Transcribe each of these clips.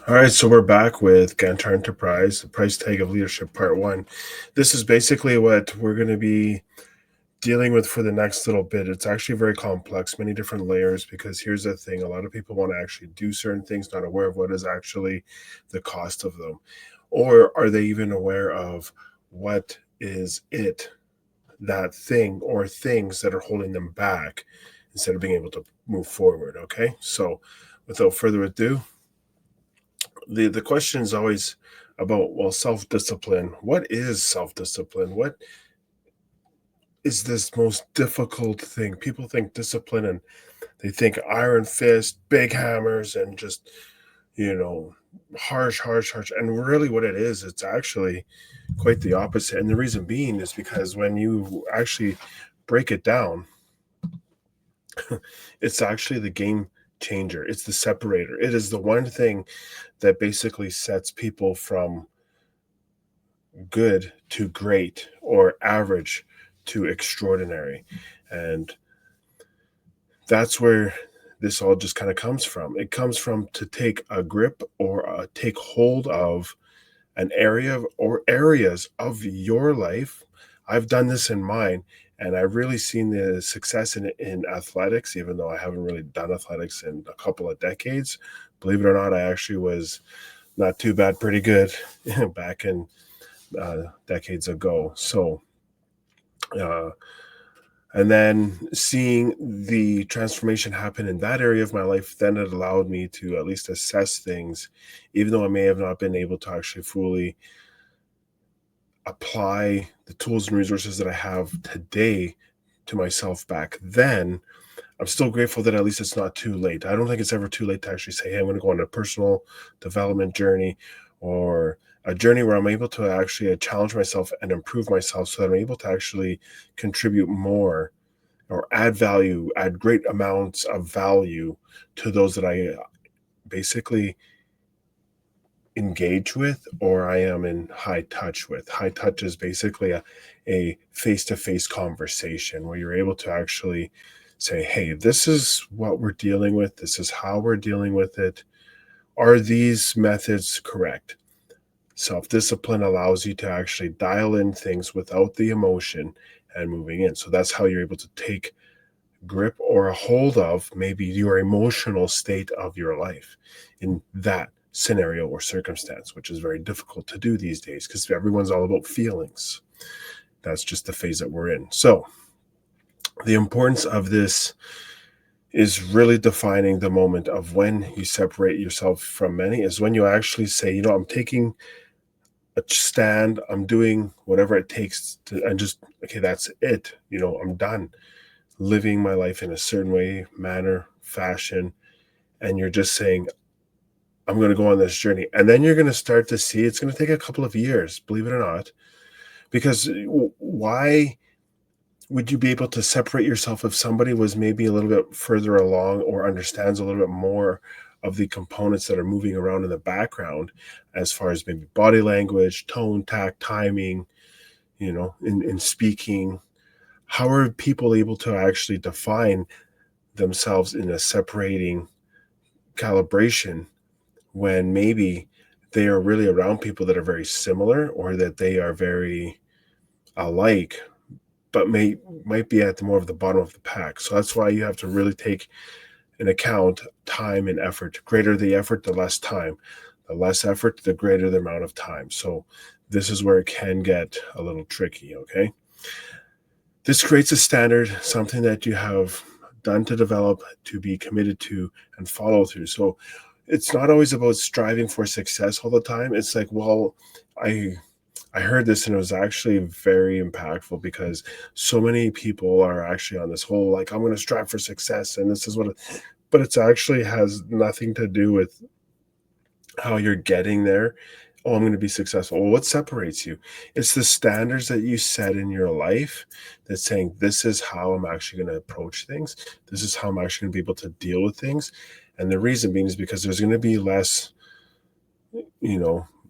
All right, so we're back with Gantar Enterprise, the price tag of leadership, part one. This is basically what we're going to be dealing with for the next little bit. It's actually very complex, many different layers, because here's the thing: a lot of people want to actually do certain things, not aware of what is actually the cost of them. Or are they even aware of what is it, that thing or things that are holding them back instead of being able to move forward? Okay, so without further ado, the question is always about, well, self-discipline. What is self-discipline? What is this most difficult thing? People think discipline and they think iron fist, big hammers, and just, you know harsh, and really what it is, it's actually quite the opposite. And the reason being is because when you actually break it down, it's actually the game changer. It's the separator. It is the one thing that basically sets people from good to great, or average to extraordinary. And that's where this all just kind of comes from. It comes from to take a grip, or take hold of an area or areas of your life. I've done this in mine, and I've really seen the success in athletics, even though I haven't really done athletics in a couple of decades. Believe it or not, I actually was not too bad, pretty good back in decades ago. So, uh, and then seeing the transformation happen in that area of my life, then it allowed me to at least assess things, even though I may have not been able to actually fully apply the tools and resources that I have today to myself back then. I'm still grateful that at least it's not too late. I don't think it's ever too late to actually say, hey, I'm going to go on a personal development journey, or a journey where I'm able to actually challenge myself and improve myself so that I'm able to actually contribute more, or add value, add great amounts of value to those that I basically engage with, or I am in high touch with. High touch is basically a face-to-face conversation where you're able to actually say, hey, this is what we're dealing with. This is how we're dealing with it. Are these methods correct? Self-discipline allows you to actually dial in things without the emotion and moving in. So that's how you're able to take grip or a hold of maybe your emotional state of your life in that scenario or circumstance, which is very difficult to do these days because everyone's all about feelings. That's just the phase that we're in. So, the importance of this is really defining the moment of when you separate yourself from many, is when you actually say, I'm taking a stand, I'm doing whatever it takes to, and just, okay, that's it. I'm done living my life in a certain way, manner, fashion, and you're just saying, I'm going to go on this journey. And then you're going to start to see it's going to take a couple of years, believe it or not, because why would you be able to separate yourself if somebody was maybe a little bit further along or understands a little bit more of the components that are moving around in the background, as far as maybe body language, tone, tact, timing, in speaking? How are people able to actually define themselves in a separating calibration when maybe they are really around people that are very similar, or that they are very alike, but might be at the more of the bottom of the pack? So that's why you have to really take in account time and effort. Greater the effort, the less time. The less effort, the greater the amount of time. So this is where it can get a little tricky, okay? This creates a standard, something that you have done to develop, to be committed to, and follow through. So it's not always about striving for success all the time. It's like, well, I heard this and it was actually very impactful, because so many people are actually on this whole, like, I'm going to strive for success and this is but it's actually has nothing to do with how you're getting there. Oh, I'm going to be successful. Well, what separates you? It's the standards that you set in your life that's saying, this is how I'm actually going to approach things. This is how I'm actually going to be able to deal with things. And the reason being is because there's going to be less,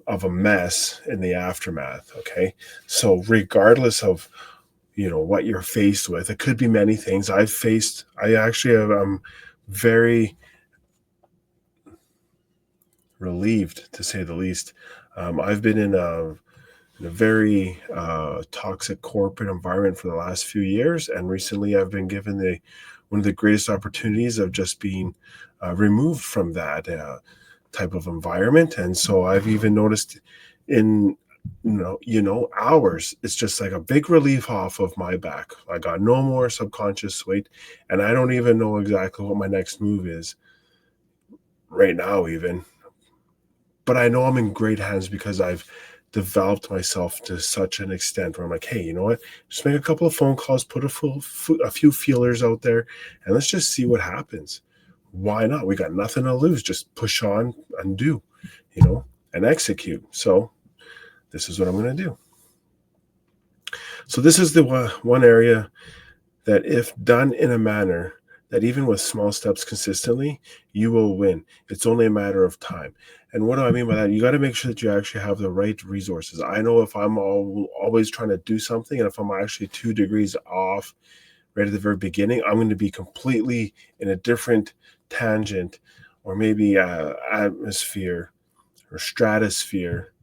of a mess in the aftermath. Okay. So regardless of, what you're faced with, it could be many things. I actually have, very relieved, to say the least. I've been in a very toxic corporate environment for the last few years, and recently I've been given the one of the greatest opportunities of just being removed from that type of environment. And so I've even noticed in hours, it's just like a big relief off of my back. I got no more subconscious weight, and I don't even know exactly what my next move is right now, even. But I know I'm in great hands because I've developed myself to such an extent where I'm like, hey, you know what? Just make a couple of phone calls, put a few feelers out there, and let's just see what happens. Why not? We got nothing to lose. Just push on and do, and execute. So this is what I'm going to do. So this is the one area that, if done in a manner that even with small steps consistently, you will win. It's only a matter of time. And what do I mean by that? You got to make sure that you actually have the right resources. I know if I'm always trying to do something, and if I'm actually 2 degrees off right at the very beginning, I'm going to be completely in a different tangent, or maybe atmosphere or stratosphere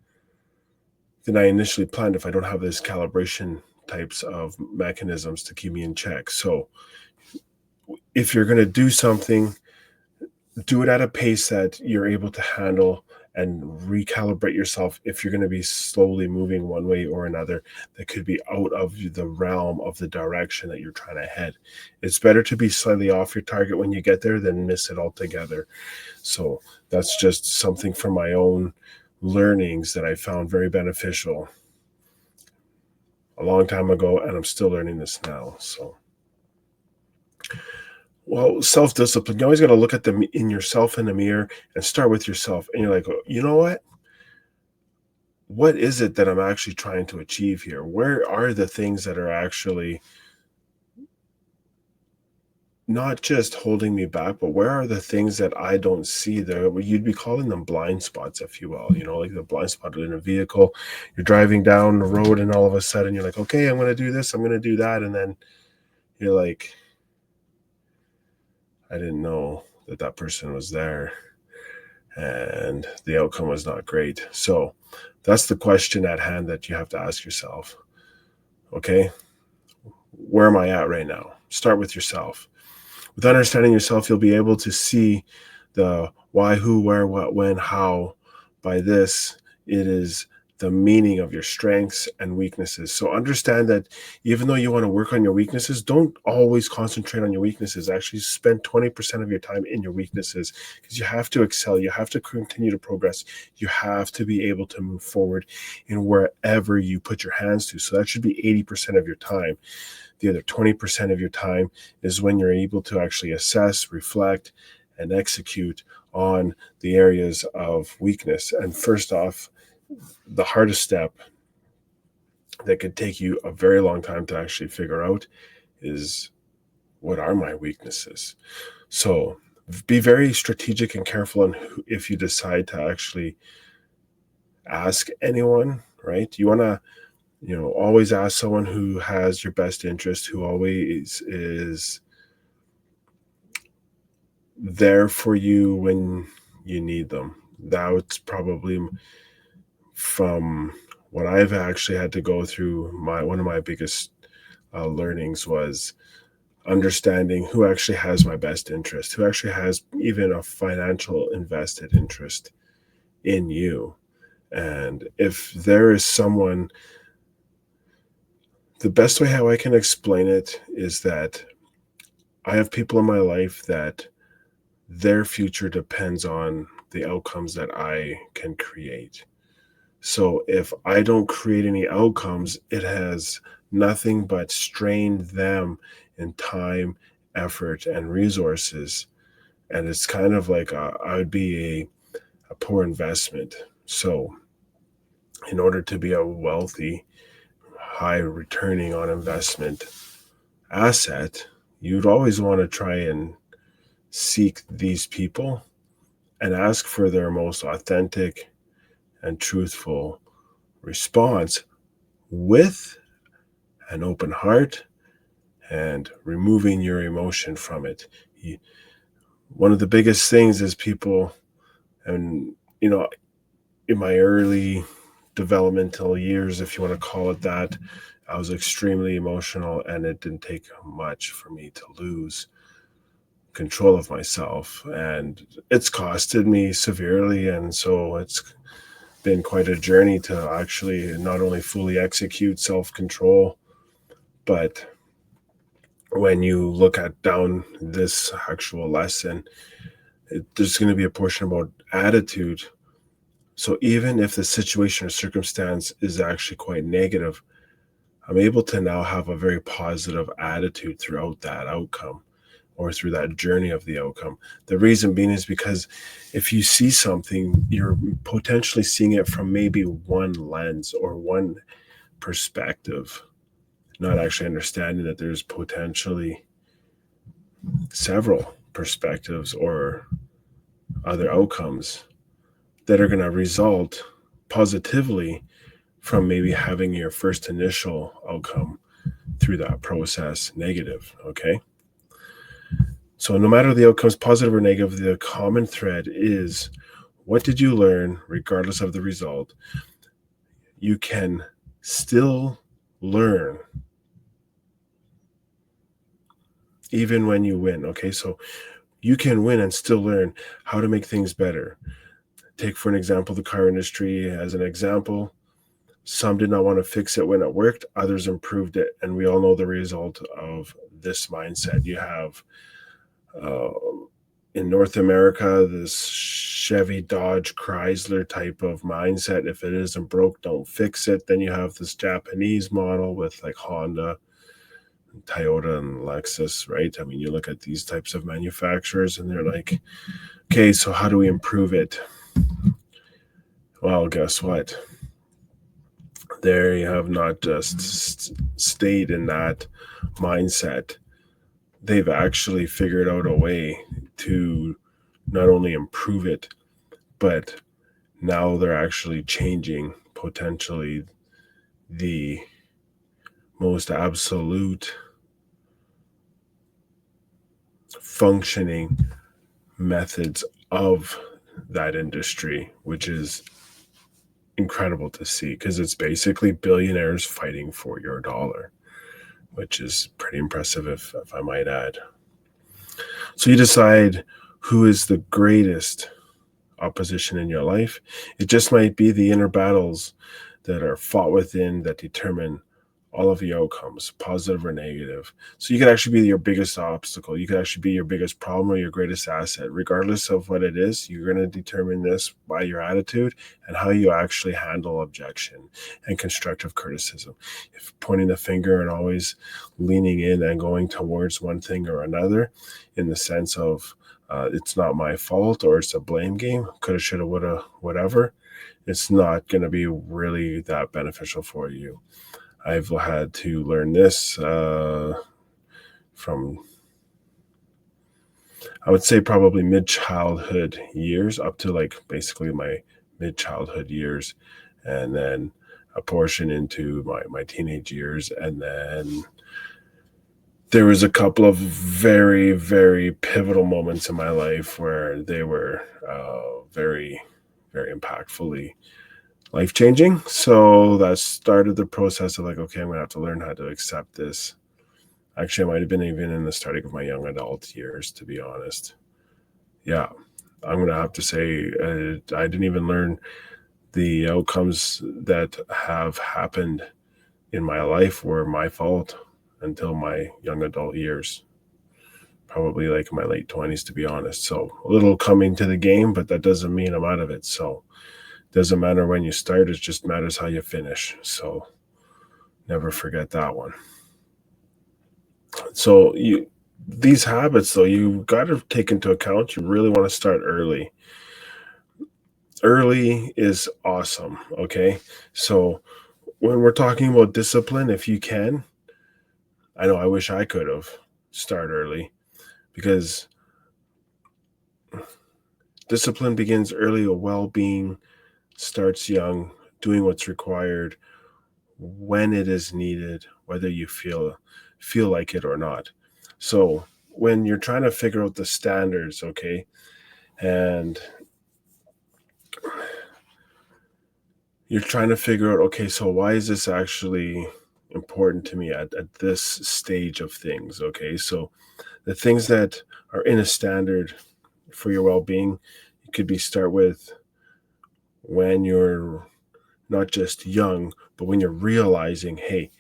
than I initially planned if I don't have this calibration types of mechanisms to keep me in check. So if you're going to do something, do it at a pace that you're able to handle and recalibrate yourself. If you're going to be slowly moving one way or another, that could be out of the realm of the direction that you're trying to head. It's better to be slightly off your target when you get there than miss it altogether. So that's just something from my own learnings that I found very beneficial a long time ago, and I'm still learning this now. So, well, self-discipline, you always got to look at them in yourself in the mirror and start with yourself. And you're like, oh, you know what is it that I'm actually trying to achieve here? Where are the things that are actually not just holding me back, but where are the things that I don't see there? You'd be calling them blind spots, if you will, like the blind spot in a vehicle. You're driving down the road and all of a sudden you're like, okay, I'm going to do this, I'm going to do that. And then you're like, I didn't know that person was there, and the outcome was not great. So that's the question at hand that you have to ask yourself. Okay, where am I at right now? Start with yourself. With understanding yourself, you'll be able to see the why, who, where, what, when, how. By this, it is the meaning of your strengths and weaknesses. So understand that even though you want to work on your weaknesses, don't always concentrate on your weaknesses. Actually spend 20% of your time in your weaknesses, because you have to excel. You have to continue to progress. You have to be able to move forward in wherever you put your hands to. So that should be 80% of your time. The other 20% of your time is when you're able to actually assess, reflect, and execute on the areas of weakness. And first off, the hardest step that could take you a very long time to actually figure out is, what are my weaknesses? So be very strategic and careful on if you decide to actually ask anyone, right? You want to always ask someone who has your best interest, who always is there for you when you need them. That's probably, from what I've actually had to go through, one of my biggest learnings was understanding who actually has my best interest, who actually has even a financial invested interest in you. And if there is someone, the best way how I can explain it is that I have people in my life that their future depends on the outcomes that I can create. So if I don't create any outcomes, it has nothing but strained them in time, effort, and resources. And it's kind of like I would be a poor investment. So in order to be a wealthy, high returning on investment asset, you'd always want to try and seek these people and ask for their most authentic and truthful response, with an open heart and removing your emotion from it. One of the biggest things is people, and you know, in my early developmental years, if you want to call it that, I was extremely emotional, and it didn't take much for me to lose control of myself. And it's costed me severely. And so it's been quite a journey to actually not only fully execute self control, but when you look at down this actual lesson, there's going to be a portion about attitude. So even if the situation or circumstance is actually quite negative, I'm able to now have a very positive attitude throughout that outcome or through that journey of the outcome. The reason being is because if you see something, you're potentially seeing it from maybe one lens or one perspective, not actually understanding that there's potentially several perspectives or other outcomes that are going to result positively from maybe having your first initial outcome through that process negative. Okay. So, no matter the outcomes, positive or negative, the common thread is what did you learn, regardless of the result? You can still learn even when you win. Okay. So, you can win and still learn how to make things better. Take, for an example, the car industry as an example. Some did not want to fix it when it worked, others improved it. And we all know the result of this mindset. You have uh, in North America, this Chevy, Dodge, Chrysler type of mindset. If it isn't broke, don't fix it. Then you have this Japanese model with like Honda, Toyota, and Lexus, right? I mean, you look at these types of manufacturers and they're like, okay, so how do we improve it? Well, guess what? There you have not just stayed in that mindset. They've actually figured out a way to not only improve it, but now they're actually changing potentially the most absolute functioning methods of that industry, which is incredible to see because it's basically billionaires fighting for your dollar, which is pretty impressive, if I might add. So you decide who is the greatest opposition in your life. It just might be the inner battles that are fought within that determine all of the outcomes, positive or negative. So you could actually be your biggest obstacle. You could actually be your biggest problem or your greatest asset. Regardless of what it is, you're going to determine this by your attitude and how you actually handle objection and constructive criticism. If pointing the finger and always leaning in and going towards one thing or another in the sense of it's not my fault or it's a blame game, coulda, shoulda, woulda, whatever, it's not going to be really that beneficial for you. I've had to learn this from, I would say, probably mid-childhood years up to like basically my mid-childhood years, and then a portion into my teenage years. And then there was a couple of very, very pivotal moments in my life where they were very, very impactfully life-changing. So that started the process of like, okay, I'm gonna have to learn how to accept this. Actually, I might have been even in the starting of my young adult years, to be honest. Yeah, I'm gonna have to say I didn't even learn the outcomes that have happened in my life were my fault until my young adult years, probably like my late 20s, to be honest. So a little coming to the game, but that doesn't mean I'm out of it. So doesn't matter when you start, it just matters how you finish. So never forget that one. So these habits though, you got to take into account, you really want to start early. Early is awesome. Okay. So when we're talking about discipline, if you can, I know I wish I could have start early because discipline begins early. Well-being starts young, doing what's required when it is needed, whether you feel like it or not. So when you're trying to figure out the standards, okay, and you're trying to figure out, okay, so why is this actually important to me at this stage of things? Okay, so the things that are in a standard for your well-being, it could be start with when you're not just young, but when you're realizing, hey,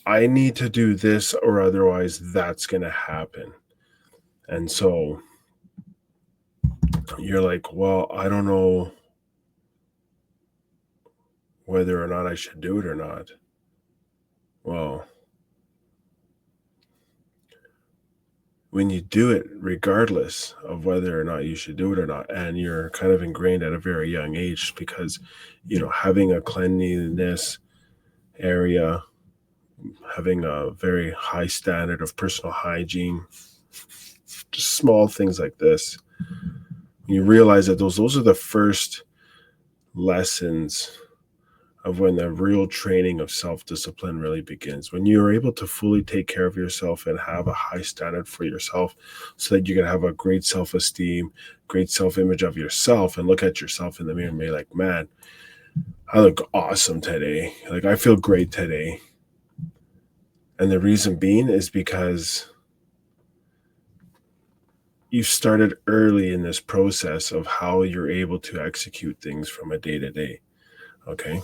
I need to do this or otherwise that's going to happen. And so you're like, well, I don't know whether or not I should do it or not. Well, when you do it, regardless of whether or not you should do it or not, and you're kind of ingrained at a very young age, because, having a cleanliness area, having a very high standard of personal hygiene, just small things like this, you realize that those are the first lessons of when the real training of self-discipline really begins. When you're able to fully take care of yourself and have a high standard for yourself so that you can have a great self-esteem, great self-image of yourself, and look at yourself in the mirror and be like, man, I look awesome today. Like, I feel great today. And the reason being is because you started early in this process of how you're able to execute things from a day to day. Okay.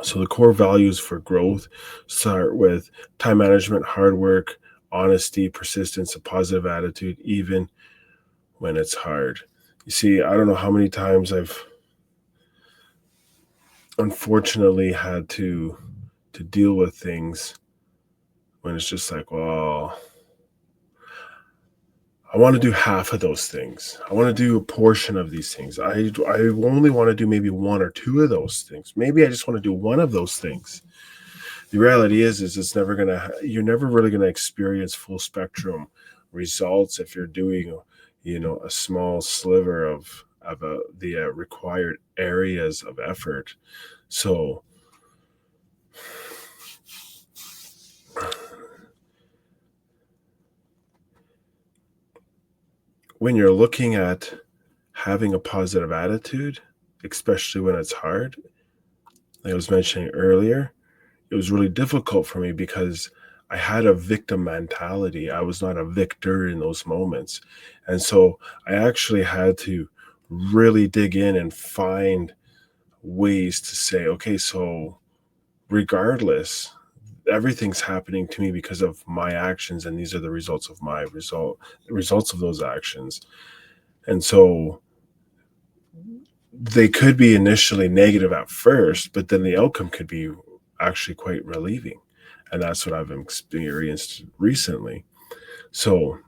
So the core values for growth start with time management, hard work, honesty, persistence, a positive attitude, even when it's hard. You see, I don't know how many times I've unfortunately had to deal with things when it's just like, well, I want to do half of those things. I want to do a portion of these things. I only want to do maybe one or two of those things. Maybe I just want to do one of those things. The reality is you're never really gonna experience full spectrum results if you're doing, a small sliver of the required areas of effort. So when you're looking at having a positive attitude, especially when it's hard, like I was mentioning earlier, it was really difficult for me because I had a victim mentality. I was not a victor in those moments. And so I actually had to really dig in and find ways to say, okay, so regardless, everything's happening to me because of my actions, and these are the results of the results of those actions. And so they could be initially negative at first, but then the outcome could be actually quite relieving. And that's what I've experienced recently. So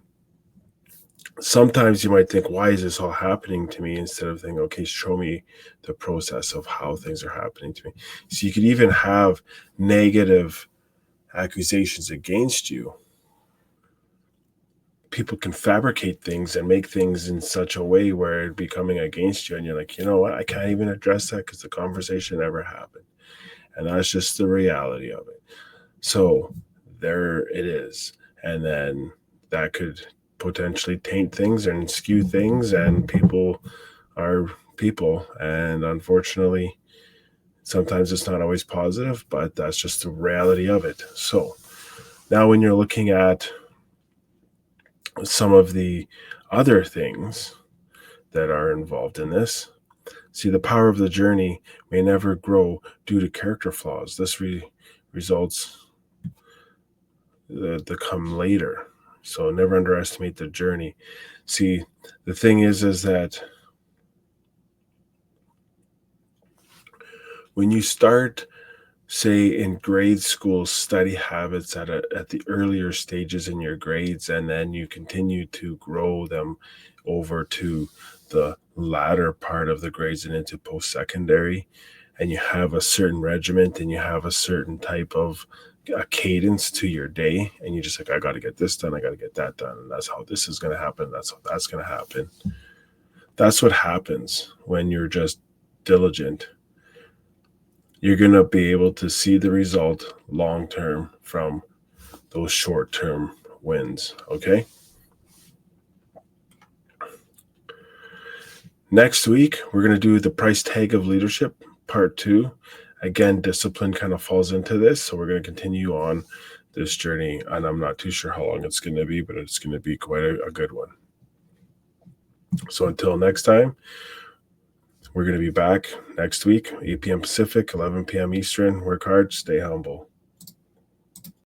sometimes you might think, why is this all happening to me? Instead of thinking, okay, show me the process of how things are happening to me. So you could even have negative accusations against you. People can fabricate things and make things in such a way where it's becoming against you. And you're like, you know what? I can't even address that because the conversation never happened. And that's just the reality of it. So there it is. And then that could potentially taint things and skew things. And people are people. And unfortunately, sometimes it's not always positive, but that's just the reality of it. So now when you're looking at some of the other things that are involved in this, see, the power of the journey may never grow due to character flaws. This results that come later. So never underestimate the journey. See, the thing is that when you start, say, in grade school, study habits at the earlier stages in your grades, and then you continue to grow them over to the latter part of the grades and into post-secondary, and you have a certain regiment and you have a certain type of a cadence to your day, and you're just like, I got to get this done, I got to get that done, and that's how this is going to happen, that's how that's going to happen. That's what happens when you're just diligent. You're going to be able to see the result long term from those short term wins. Okay. Next week, we're going to do the price tag of leadership, part 2. Again, discipline kind of falls into this. So we're going to continue on this journey. And I'm not too sure how long it's going to be, but it's going to be quite a good one. So until next time, we're going to be back next week, 8 p.m. Pacific, 11 p.m. Eastern. Work hard, stay humble.